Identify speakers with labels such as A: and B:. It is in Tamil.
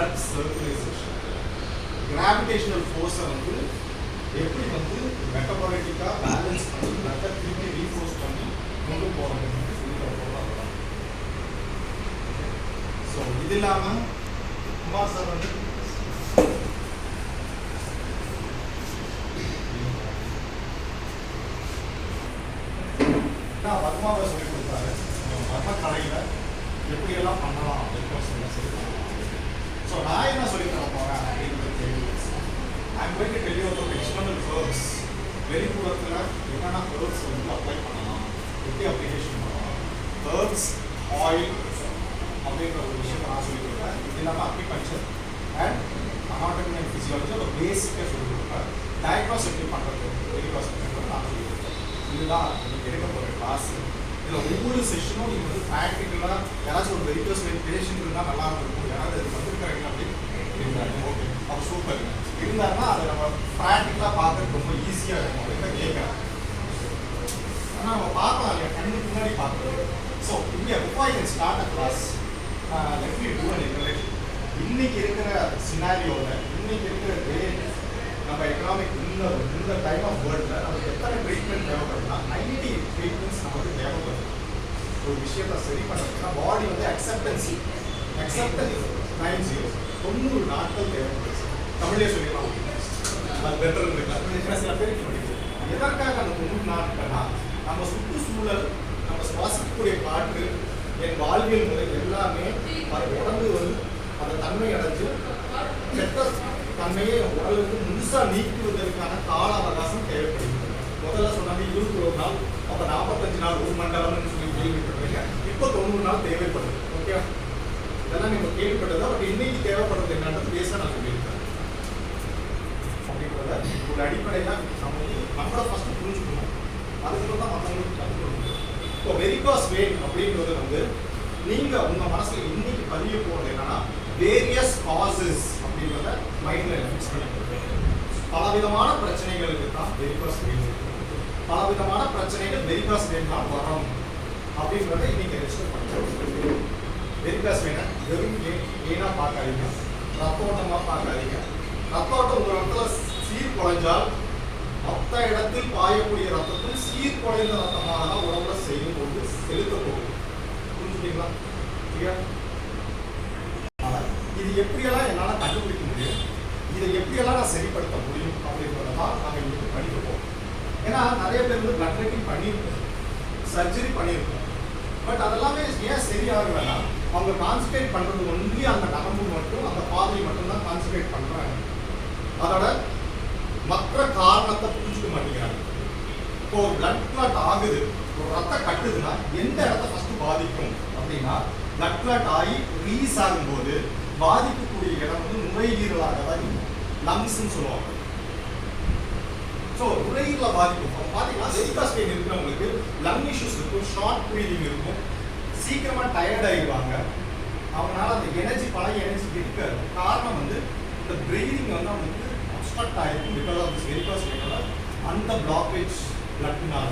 A: blood circulation. Gravitational force வந்து எப்படி வந்து மெட்டபாலிட்டிக்காக பேலன்ஸ் பண்ணி பிளட்டை திருப்பி ரீஃபோர்ஸ் பண்ணி கொண்டு போகிறதுன்னு சொல்லி போகலாம். ஸோ இது இல்லாமல் குமார் சார் வந்து வர்மாவை சொல்லி கொடுத்தாரு. வர்ம கலையில் எப்படியெல்லாம் பண்ணலாம் அப்படின்னு சொல்லி ஸோ நான் என்ன சொல்லி தர போகிறேன் அப்படின்றது தெரியும். I'm going to tell you about external herbs. வெளிப்புறத்தில் என்னென்ன herbs வந்து அப்ளை பண்ணலாம், எப்படி அப்ளிகேஷன் பண்ணலாம், herbs, oil அப்படின்ற ஒரு விஷயம் நான் சொல்லி கொடுப்பேன். இது இல்லாமல் agriculture and anatomy and physiology ஒரு பேசிக்காக சொல்லி கொடுப்பேன். டயக்னோஸ் எப்படி பண்ணுறது வெரிகோஸ் நான் சொல்லி கொடுப்பேன். இதுதான் நீங்கள் எடுக்க போகிற கிளாஸ். இதில் ஒவ்வொரு செஷனும் நீங்கள் வந்து ப்ராக்டிக்கலாக யாராச்சும் ஒரு வெரிகோஸ் பேஷண்ட் இருந்தால் நல்லா இருக்கும். யாராவது அது வந்துருக்காங்க அப்படின்னு இருந்தாங்க. ஓகே, அப்போ சூப்பர் இருந்தாருன்னா அதை நம்ம ப்ராக்டிக்கலாக பார்க்கறது ரொம்ப ஈஸியாக இருக்கும் அப்படின்னு கேட்குறேன். ஆனால் நம்ம பார்க்கலாம் இல்லையா, கண்ணுக்கு முன்னாடி பார்க்குறது. ஸோ இங்கே before I can start a class, let me do an introduction. இன்னைக்கு இருக்கிற சினாரியோவில் இன்னைக்கு இருக்கிற டே நம்ம எக்கனாமிக் இந்த டைம் ஆஃப் வேர்ல்டில் நமக்கு எத்தனை ட்ரீட்மெண்ட் தேவைப்படுதுன்னா 90 ட்ரீட்மெண்ட்ஸ் நமக்கு தேவைப்படுது. ஒரு விஷயத்தை சரி பண்ணுறதுன்னா பாடி வந்து அக்செப்டன்ஸ் 90 நாட்கள் தேவைப்படுது. தமிழே சொல்லிடலாம், அது பெட்டர் இருக்குல்ல. சில பேருக்கு எதற்காக அந்த 90 நாட்கள்னா நம்ம சுற்றுச்சூழல், நம்ம சுவாசிக்கக்கூடிய காற்று, என் வாழ்வியல் முறை எல்லாமே அது உடம்பு வந்து அந்த தன்மை அடைஞ்சு கெட்ட தன்மையை உடலுக்கு முழுசாக நீக்குவதற்கான கால அவகாசம் தேவைப்படுகிறது. முதல்ல சொன்னாங்க 21 நாள், அப்போ 45 நாள், ஒரு மண்டலம்னு சொல்லி கேள்விப்பட்டிருக்கீங்க. இப்போ 90 நாள் தேவைப்படுது. ஓகே, இதெல்லாம் நீங்கள் கேள்விப்பட்டதா. பட் இன்னைக்கு தேவைப்படுறது என்னன்றது பேச நான் சொல்லியிருக்கேன். அப்படின்றத ஒரு அடிப்படையில் நம்ம வந்து நம்மளை ஃபஸ்ட்டு புரிஞ்சுக்கணும், அதுக்கப்புறம் தான் மற்றவங்களுக்கு கற்றுக் கொடுக்கணும். இப்போ வெரிகாஸ் வெயின் அப்படின்றது வந்து நீங்கள் உங்கள் மனசில் இன்னைக்கு பதிய போகிறது என்னன்னா வேரியஸ் காசஸ் அப்படின்றத மைண்டில் ஃபிக்ஸ் பண்ணி பலவிதமான பிரச்சனைகளுக்கு தான் வெரிகாஸ் வெயின், பலவிதமான பிரச்சனைகள் வெரிகாஸ் வெயின் தான் வரும் அப்படின்றத இன்னைக்கு ரெஜிஸ்டர் பண்ணிக்கிறோம். வெரிகாஸ் வெயினை வெறும் ஏனாக பார்க்காதீங்க, ரத்த ஓட்டமாக பார்க்காதீங்க. ரத்த ஓட்டம் ஒரு இடத்துல சீர்குலைஞ்சால் மொத்த இடத்தில் பாயக்கூடிய ரத்தத்தில் சீர்குலைந்த ரத்தமாக தான் உடம்புல செய்யும் போது செலுத்த போகுது. புரிஞ்சுட்டீங்களா? இது எப்படியெல்லாம் என்னால் கண்டுபிடிக்க முடியும், இதை எப்படியெல்லாம் நான் சரிப்படுத்த முடியும் அப்படின்றதான் நாங்கள் இன்னைக்கு படிக்க போகிறோம். ஏன்னா நிறைய பேர் வந்து பிளட் ட்ரேக்கிங் பண்ணியிருக்கோம், சர்ஜரி பண்ணியிருக்கோம். பட் அதெல்லாமே ஏன் சரியாகலைன்னா அவங்க கான்சன்ட்ரேட் பண்ணுறது ஒன்லி அந்த நரம்பு மட்டும், அந்த பாதை மட்டும்தான் கான்சன்ட்ரேட் பண்ணுறாங்க. அதோட மற்ற காரணத்தை புரிஞ்சுக்க மாட்டேங்கிறாங்க. இப்போ ஒரு பிளட் கிளாட் ஆகுது, ஒரு ரத்தம் கட்டுதுன்னா எந்த இடத்த ஃபஸ்ட்டு பாதிக்கும் அப்படின்னா பிளட் கிளாட் ஆகி ரிலீஸ் ஆகும்போது பாதிக்கக்கூடிய இடம் வந்து நுரையீரலாக தான் இருக்கும், லங்ஸ்ன்னு சொல்லுவாங்க. ஸோ நுரையீரலை பாதிக்கும். அவங்க பார்த்தீங்கன்னா வெரிகாஸ் வெயின் இருக்கிறவங்களுக்கு லங் இஷ்யூஸ் இருக்கும், ஷார்ட் ப்ரீதிங் இருக்கும், சீக்கிரமாக டயர்ட் ஆகிடுவாங்க. அவங்களால அந்த எனர்ஜி பழைய எனர்ஜி இருக்காது. காரணம் வந்து இந்த ப்ரீதிங் வந்து அவங்களுக்கு அப்ஸ்ட்ரக்ட் ஆகிருக்கும் பிகாஸ் ஆஃப் திஸ் வெரிகாஸ் வெயினோட அந்த பிளாக்கேஜ் பிளட்னால.